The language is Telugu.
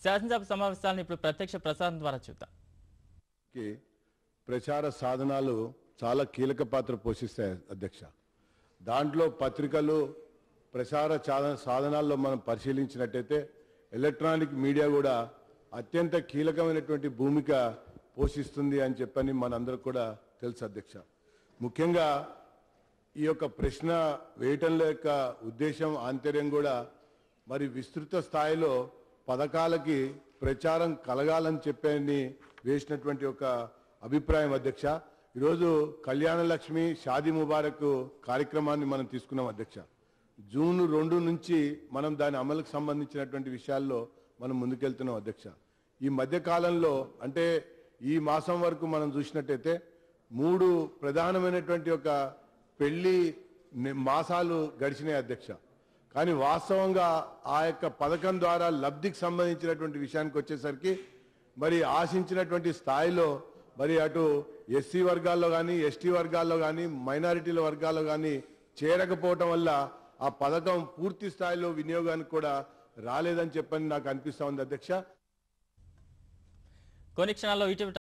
శాసనసభ సమావేశాలను ఇప్పుడు ప్రత్యక్ష ప్రసారం ద్వారా చూద్దాం. ప్రచార సాధనాలు చాలా కీలక పాత్ర పోషిస్తాయి అధ్యక్ష. దాంట్లో పత్రికలు ప్రచార సాధనాల్లో మనం పరిశీలించినట్టయితే ఎలక్ట్రానిక్ మీడియా కూడా అత్యంత కీలకమైనటువంటి భూమిక పోషిస్తుంది అని చెప్పని మనందరూ కూడా తెలుసు అధ్యక్ష. ముఖ్యంగా ఈ యొక్క ప్రశ్న వేయటంలో యొక్క ఉద్దేశం ఆంతర్యం కూడా మరి విస్తృత స్థాయిలో పథకాలకి ప్రచారం కలగాలని చెప్పని వేసినటువంటి ఒక అభిప్రాయం అధ్యక్ష. ఈరోజు కళ్యాణ లక్ష్మి షాదీ ముబారక్ కార్యక్రమాన్ని మనం తీసుకున్నాం అధ్యక్ష. జూన్ 2 నుంచి మనం దాని అమలుకు సంబంధించినటువంటి విషయాల్లో మనం ముందుకెళ్తున్నాం అధ్యక్ష. ఈ మధ్య కాలంలో అంటే ఈ మాసం వరకు మనం చూసినట్టయితే 3 ప్రధానమైనటువంటి ఒక పెళ్లి మాసాలు గడిచినాయి అధ్యక్ష. కానీ వాస్తవంగా ఆ యొక్క పథకం ద్వారా లబ్ధికి సంబంధించినటువంటి విషయానికి వచ్చేసరికి మరి ఆశించినటువంటి స్థాయిలో మరి అటు ఎస్సీ వర్గాల్లో కానీ ఎస్టీ వర్గాల్లో కానీ మైనారిటీల వర్గాల్లో కానీ చేరకపోవటం వల్ల ఆ పథకం పూర్తి స్థాయిలో వినియోగానికి కూడా రాలేదని చెప్పని నాకు అనిపిస్తా ఉంది అధ్యక్ష. కొన్ని క్షణాల్లో ఇటీవల